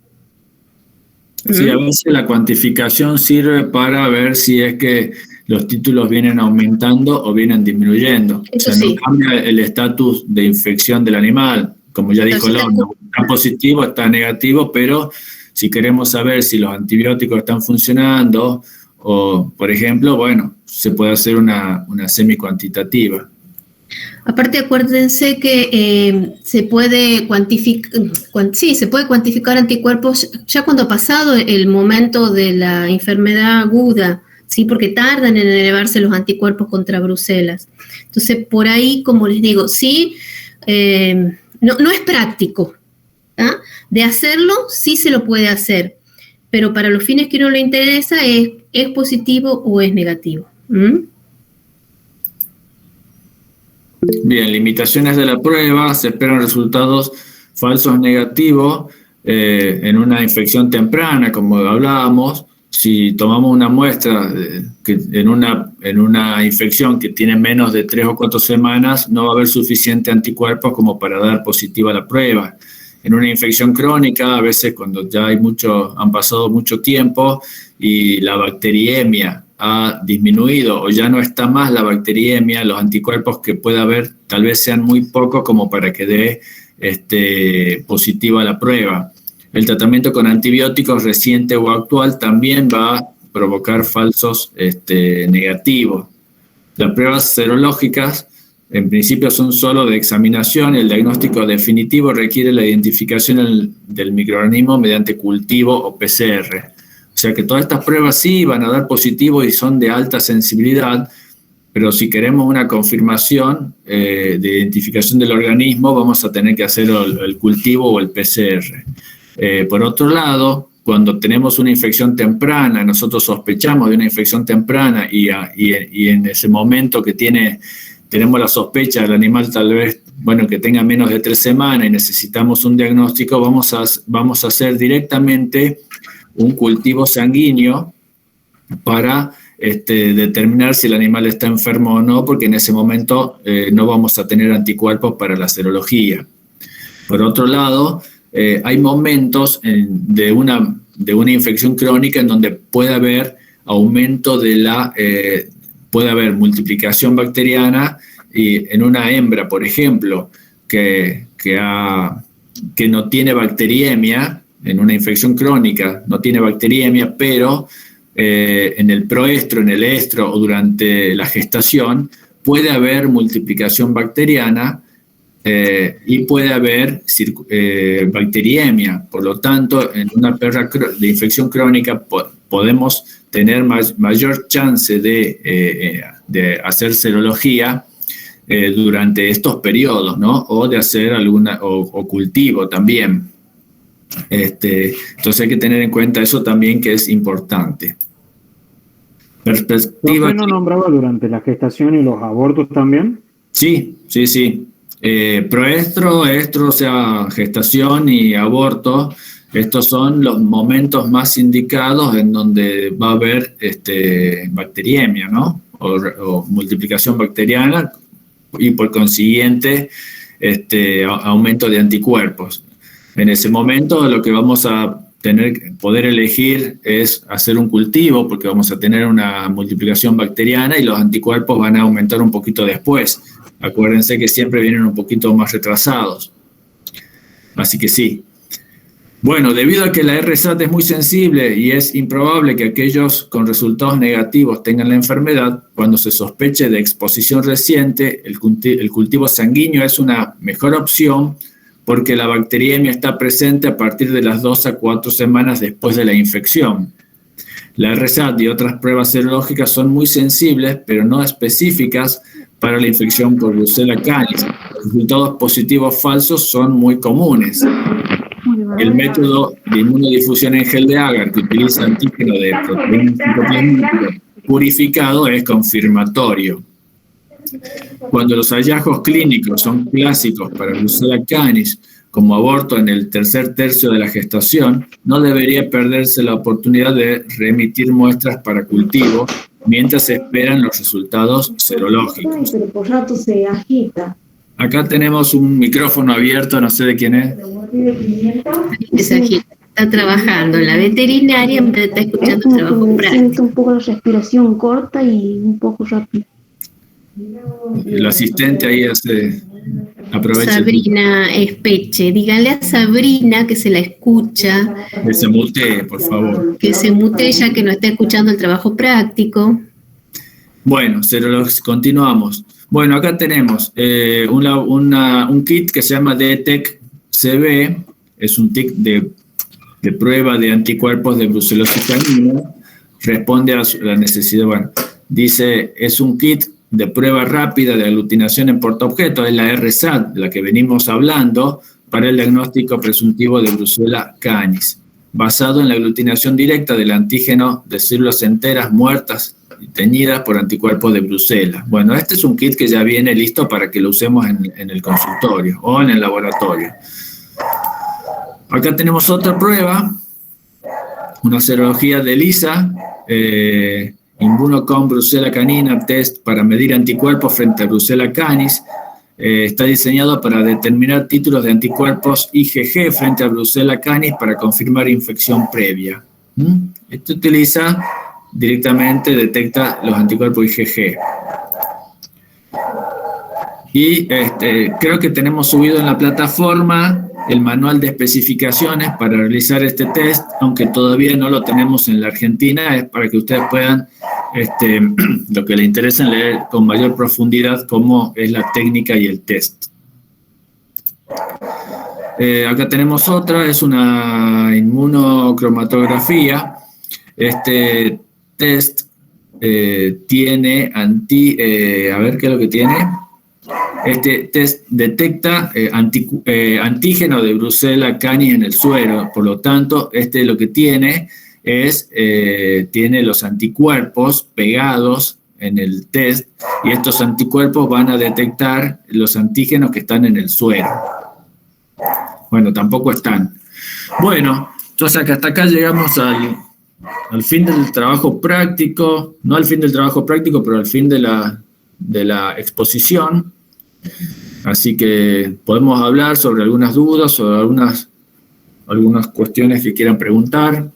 Sí, a veces la cuantificación sirve para ver si es que los títulos vienen aumentando o vienen disminuyendo. Eso no cambia el estatus de infección del animal. Como ya dijo Lorna, está positivo, está negativo, pero si queremos saber si los antibióticos están funcionando, o por ejemplo, bueno, se puede hacer una semi-cuantitativa. Aparte, acuérdense que se puede cuantificar anticuerpos ya cuando ha pasado el momento de la enfermedad aguda, ¿sí? Porque tardan en elevarse los anticuerpos contra brucelas. Entonces, por ahí, como les digo, sí. No es práctico. De hacerlo, sí se lo puede hacer, pero para los fines que a uno le interesa es positivo o es negativo. Bien, limitaciones de la prueba, se esperan resultados falsos negativos en una infección temprana, como hablábamos, si tomamos una muestra que en una infección que tiene menos de 3 o 4 semanas, no va a haber suficiente anticuerpos como para dar positiva la prueba. En una infección crónica, a veces cuando ya han pasado mucho tiempo y la bacteriemia ha disminuido o ya no está más la bacteriemia, los anticuerpos que pueda haber tal vez sean muy pocos como para que dé positiva la prueba. El tratamiento con antibióticos reciente o actual también va a provocar falsos negativos. Las pruebas serológicas en principio son solo de examinación. El diagnóstico definitivo requiere la identificación del microorganismo mediante cultivo o PCR. O sea que todas estas pruebas sí van a dar positivo y son de alta sensibilidad, pero si queremos una confirmación de identificación del organismo, vamos a tener que hacer el cultivo o el PCR. Por otro lado, cuando tenemos una infección temprana, nosotros sospechamos de una infección temprana y en ese momento que tenemos la sospecha del animal tal vez, que tenga menos de 3 semanas y necesitamos un diagnóstico, vamos a hacer directamente un cultivo sanguíneo para determinar si el animal está enfermo o no, porque en ese momento no vamos a tener anticuerpos para la serología. Por otro lado, hay momentos de una infección crónica en donde puede haber aumento puede haber multiplicación bacteriana y en una hembra, por ejemplo, que no tiene bacteriemia, en una infección crónica no tiene bacteriemia, pero en el proestro, en el estro o durante la gestación puede haber multiplicación bacteriana y puede haber bacteriemia. Por lo tanto, en una perra de infección crónica podemos tener mayor chance de hacer serología durante estos periodos, ¿no? O de hacer o cultivo también. Entonces hay que tener en cuenta eso también, que es importante. Perspectiva. ¿Usted no nombraba durante la gestación y los abortos también? Sí. Proestro, estro, o sea, gestación y aborto, estos son los momentos más indicados en donde va a haber bacteriemia, ¿no? O multiplicación bacteriana y por consiguiente aumento de anticuerpos. En ese momento lo que vamos a poder elegir es hacer un cultivo, porque vamos a tener una multiplicación bacteriana y los anticuerpos van a aumentar un poquito después. Acuérdense que siempre vienen un poquito más retrasados. Así que sí. Bueno, debido a que la RSAT es muy sensible y es improbable que aquellos con resultados negativos tengan la enfermedad, cuando se sospeche de exposición reciente, el cultivo sanguíneo es una mejor opción porque la bacteriemia está presente a partir de las 2 a 4 semanas después de la infección. La RSAT y otras pruebas serológicas son muy sensibles, pero no específicas para la infección por Brucella canis. Los resultados positivos falsos son muy comunes. El método de inmunodifusión en gel de agar, que utiliza antígeno de proteína citoplasmática purificado, es confirmatorio. Cuando los hallazgos clínicos son clásicos para Brucella canis, como aborto en el tercer tercio de la gestación, no debería perderse la oportunidad de remitir muestras para cultivo mientras se esperan los resultados serológicos. Pero por rato se agita. Acá tenemos un micrófono abierto, no sé de quién es. Se agita. Está trabajando en la veterinaria, pero está escuchando trabajo práctico. Siento un poco la respiración corta y un poco rápida. El asistente ahí aprovecha. Sabrina Espeche, díganle a Sabrina que se la escucha. Que se mutee, por favor. Que se mutee ya que no está escuchando el trabajo práctico. Bueno, continuamos. Bueno, acá tenemos un kit que se llama DTEC-CB, es un kit de prueba de anticuerpos de brucelosis canina, responde a la necesidad, dice, es un kit de prueba rápida de aglutinación en portaobjeto, es la RSAT, de la que venimos hablando, para el diagnóstico presuntivo de Brucella canis, basado en la aglutinación directa del antígeno de células enteras muertas y teñidas por anticuerpos de Brucella. Bueno, este es un kit que ya viene listo para que lo usemos en el consultorio o en el laboratorio. Acá tenemos otra prueba una serología de ELISA, Immunocom Brucella canina, test para medir anticuerpos frente a Brucella canis. Está diseñado para determinar títulos de anticuerpos IgG frente a Brucella canis para confirmar infección previa. Esto detecta los anticuerpos IgG. Y creo que tenemos subido en la plataforma el manual de especificaciones para realizar este test, aunque todavía no lo tenemos en la Argentina, es para que ustedes puedan, lo que les interesa, leer con mayor profundidad cómo es la técnica y el test. Acá tenemos otra, es una inmunocromatografía. Este test tiene a ver qué es lo que tiene. Este test detecta antígeno de Brucella canis en el suero, por lo tanto, lo que tiene es, tiene los anticuerpos pegados en el test, y estos anticuerpos van a detectar los antígenos que están en el suero. Bueno, tampoco están. Bueno, entonces hasta acá llegamos al fin del trabajo práctico, no al fin del trabajo práctico, pero al fin de la exposición. Así que podemos hablar sobre algunas dudas, sobre algunas cuestiones que quieran preguntar.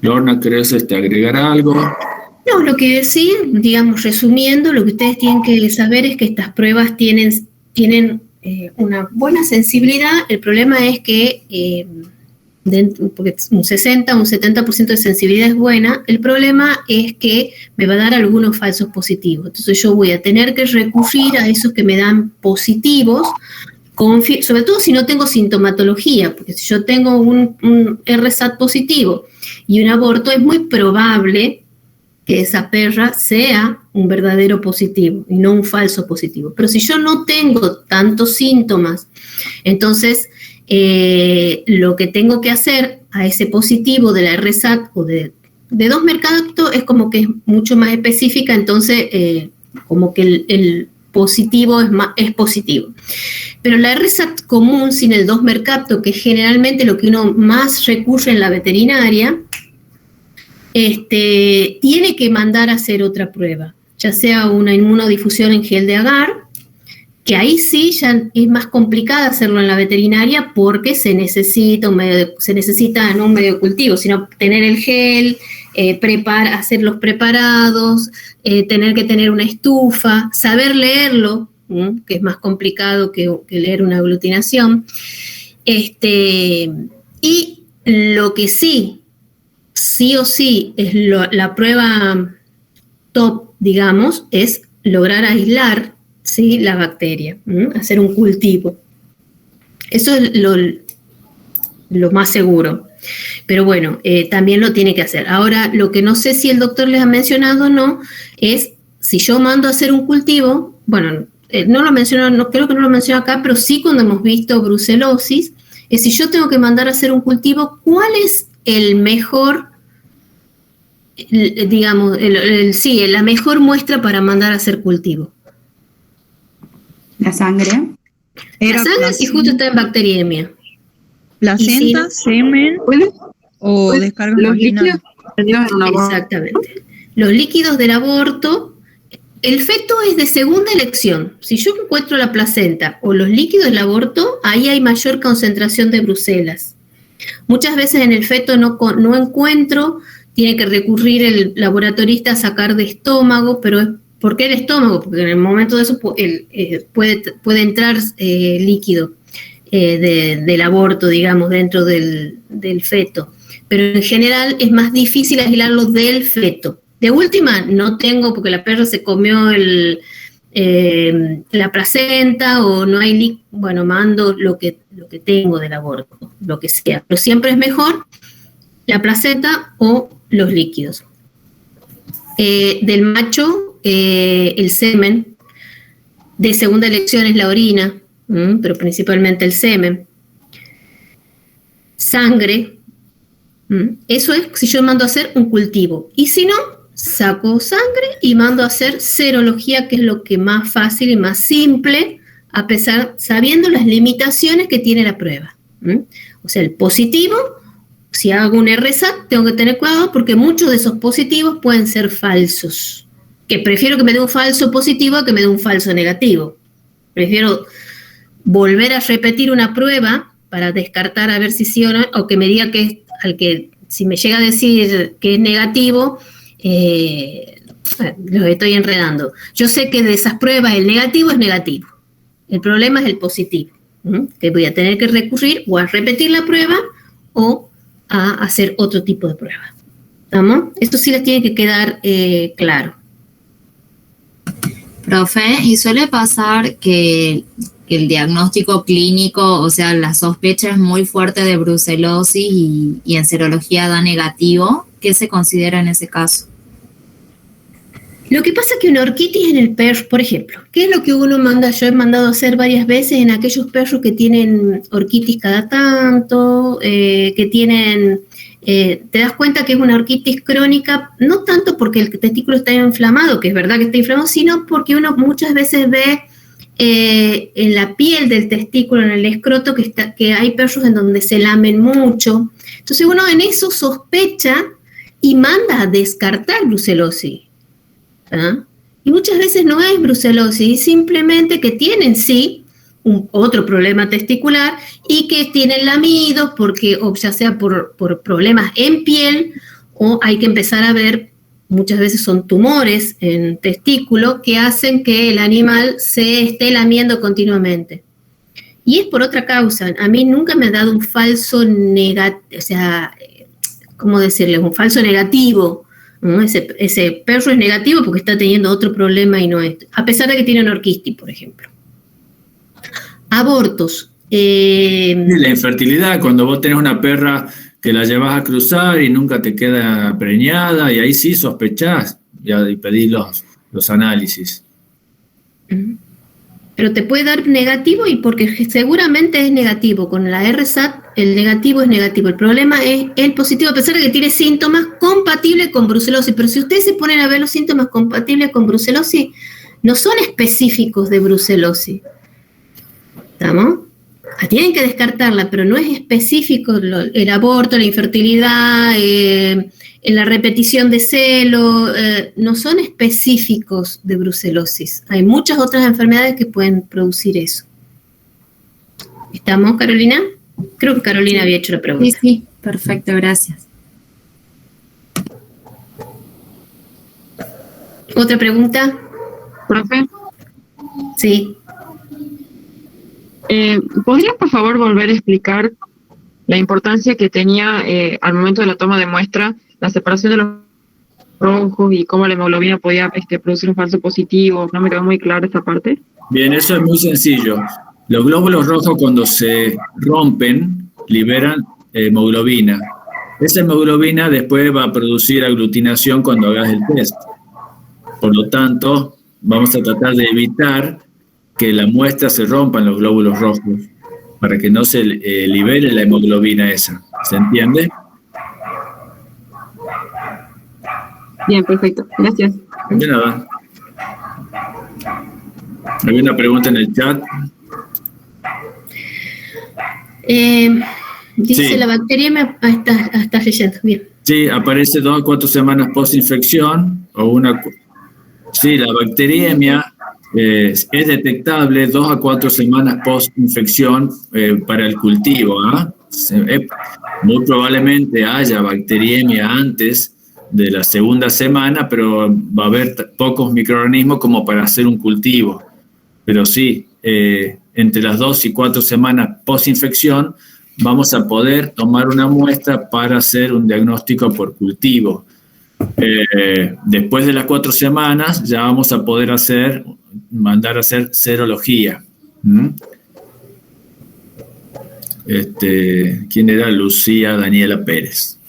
Lorna, ¿querés agregar algo? No, lo que decir, digamos, resumiendo, lo que ustedes tienen que saber es que estas pruebas tienen una buena sensibilidad. El problema es que porque un 60 o un 70% de sensibilidad es buena, el problema es que me va a dar algunos falsos positivos. Entonces yo voy a tener que recurrir a esos que me dan positivos, sobre todo si no tengo sintomatología, porque si yo tengo un RSAT positivo y un aborto, es muy probable que esa perra sea un verdadero positivo y no un falso positivo. Pero si yo no tengo tantos síntomas, entonces lo que tengo que hacer a ese positivo de la RSAT o de dos mercapto es como que es mucho más específica, entonces como que el positivo es positivo. Pero la RSAT común sin el 2 mercapto, que es generalmente lo que uno más recurre en la veterinaria, tiene que mandar a hacer otra prueba, ya sea una inmunodifusión en gel de agar, que ahí sí ya es más complicado hacerlo en la veterinaria porque se necesita no un medio de cultivo, sino tener el gel, hacer los preparados, tener que tener una estufa, saber leerlo, que es más complicado que leer una aglutinación. Y lo que sí o sí es la prueba top, digamos, es lograr aislar, ¿sí?, la bacteria, hacer un cultivo. Eso es lo más seguro. Pero bueno, también lo tiene que hacer. Ahora, lo que no sé si el doctor les ha mencionado o no, es si yo mando a hacer un cultivo, bueno, no lo menciono, no, creo que no lo menciono acá, pero sí cuando hemos visto brucelosis, es si yo tengo que mandar a hacer un cultivo, ¿cuál es el mejor, digamos, la mejor muestra para mandar a hacer cultivo? La sangre. La sangre, y justo está en bacteriemia. Placenta, semen o descarga vaginal. Exactamente. Los líquidos del aborto, el feto es de segunda elección. Si yo encuentro la placenta o los líquidos del aborto, ahí hay mayor concentración de brucelas. Muchas veces en el feto no encuentro, tiene que recurrir el laboratorista a sacar de estómago, pero es ¿por qué el estómago? Porque en el momento de eso puede entrar líquido del aborto, digamos, dentro del feto. Pero en general es más difícil aislarlo del feto. De última, no tengo, porque la perra se comió la placenta o no hay bueno, mando lo que tengo del aborto, lo que sea. Pero siempre es mejor la placenta o los líquidos. Del macho, el semen. De segunda elección es la orina, pero principalmente el semen. Sangre. Eso es si yo mando a hacer un cultivo. Y si no, saco sangre y mando a hacer serología, que es lo que más fácil y más simple, sabiendo las limitaciones que tiene la prueba. O sea, el positivo si hago un RSAT, tengo que tener cuidado porque muchos de esos positivos pueden ser falsos. Que prefiero que me dé un falso positivo a que me dé un falso negativo. Prefiero volver a repetir una prueba para descartar a ver si sí o no, o que me diga que si me llega a decir que es negativo, los estoy enredando. Yo sé que de esas pruebas el negativo es negativo. El problema es el positivo, que voy a tener que recurrir o a repetir la prueba o a hacer otro tipo de prueba. ¿Estamos? Esto sí les tiene que quedar claro. Profe, y suele pasar que el diagnóstico clínico, o sea, la sospecha es muy fuerte de brucelosis y en serología da negativo. ¿Qué se considera en ese caso? Lo que pasa es que una orquitis en el perro, por ejemplo, ¿qué es lo que uno manda? Yo he mandado a hacer varias veces en aquellos perros que tienen orquitis cada tanto, que tienen, te das cuenta que es una orquitis crónica, no tanto porque el testículo está inflamado, que es verdad que está inflamado, sino porque uno muchas veces ve en la piel del testículo, en el escroto, que hay perros en donde se lamen mucho. Entonces uno en eso sospecha y manda a descartar brucelosis. ¿Ah? Y muchas veces no es brucelosis, simplemente que tienen sí otro problema testicular y que tienen lamidos porque o ya sea por problemas en piel o hay que empezar a ver, muchas veces son tumores en testículo que hacen que el animal se esté lamiendo continuamente. Y es por otra causa. A mí nunca me ha dado un falso negativo, o sea, ¿cómo decirle? Un falso negativo. ¿No? Ese perro es negativo porque está teniendo otro problema y no esto, a pesar de que tiene una orquitis, por ejemplo. Abortos. La infertilidad, cuando vos tenés una perra que la llevas a cruzar y nunca te queda preñada, y ahí sí sospechás y pedís los análisis. Pero te puede dar negativo y porque seguramente es negativo. Con la RSAT el negativo es negativo. El problema es el positivo, a pesar de que tiene síntomas compatibles con brucelosis. Pero si ustedes se ponen a ver los síntomas compatibles con brucelosis, no son específicos de brucelosis. ¿Estamos? Tienen que descartarla, pero no es específico el aborto, la infertilidad, la repetición de celo, no son específicos de brucelosis. Hay muchas otras enfermedades que pueden producir eso. ¿Estamos, Carolina? Creo que Carolina había hecho la pregunta. Sí, perfecto, gracias. ¿Otra pregunta? ¿Profe? Sí. ¿Podrías, por favor, volver a explicar la importancia que tenía al momento de la toma de muestra la separación de los rojos y cómo la hemoglobina podía producir un falso positivo? No me quedó muy claro esta parte. Bien, eso es muy sencillo. Los glóbulos rojos cuando se rompen liberan hemoglobina. Esa hemoglobina después va a producir aglutinación cuando hagas el test. Por lo tanto, vamos a tratar de evitar que la muestra se rompan los glóbulos rojos para que no se libere la hemoglobina esa. ¿Se entiende? Bien, perfecto. Gracias. De nada. ¿Hay una pregunta en el chat? Dice Sí. la bacteria, está leyendo, bien. Sí, aparece 2 a 4 semanas post-infección o Sí, la bacteriemia es detectable 2 a 4 semanas post-infección para el cultivo. Muy probablemente haya bacteriemia antes de la segunda semana, pero va a haber pocos microorganismos como para hacer un cultivo. Pero sí, entre las 2 y 4 semanas post-infección vamos a poder tomar una muestra para hacer un diagnóstico por cultivo. Después de las 4 semanas ya vamos a poder mandar a hacer serología. ¿Quién era? Lucía Daniela Pérez.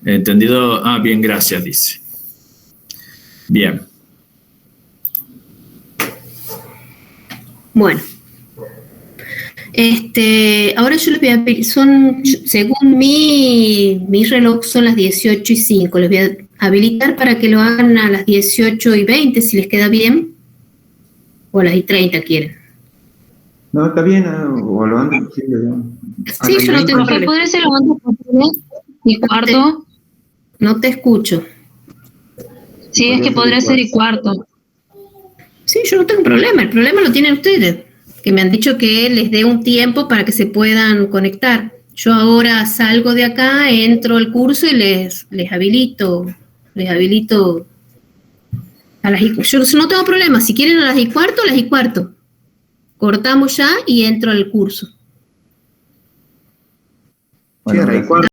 ¿Entendido? Bien, gracias, dice. Bien. Bueno. Ahora yo les voy a pedir, según mi reloj son las 18:05, les voy a habilitar para que lo hagan a las 18:20 si les queda bien, o a las 30 quieren. No, está bien, o lo antes posible. Sí, yo no tengo problema. ¿Podría ser lo antes posible? ¿Y cuarto? No te escucho. Sí, es que podría ser y cuarto. Sí, yo no tengo problema. El problema lo tienen ustedes, que me han dicho que les dé un tiempo para que se puedan conectar. Yo ahora salgo de acá, entro al curso y les habilito a las yo no tengo problema. Si quieren a las 1:15, a las 1:15. Cortamos ya y entro al curso. Sí, a las 1:15.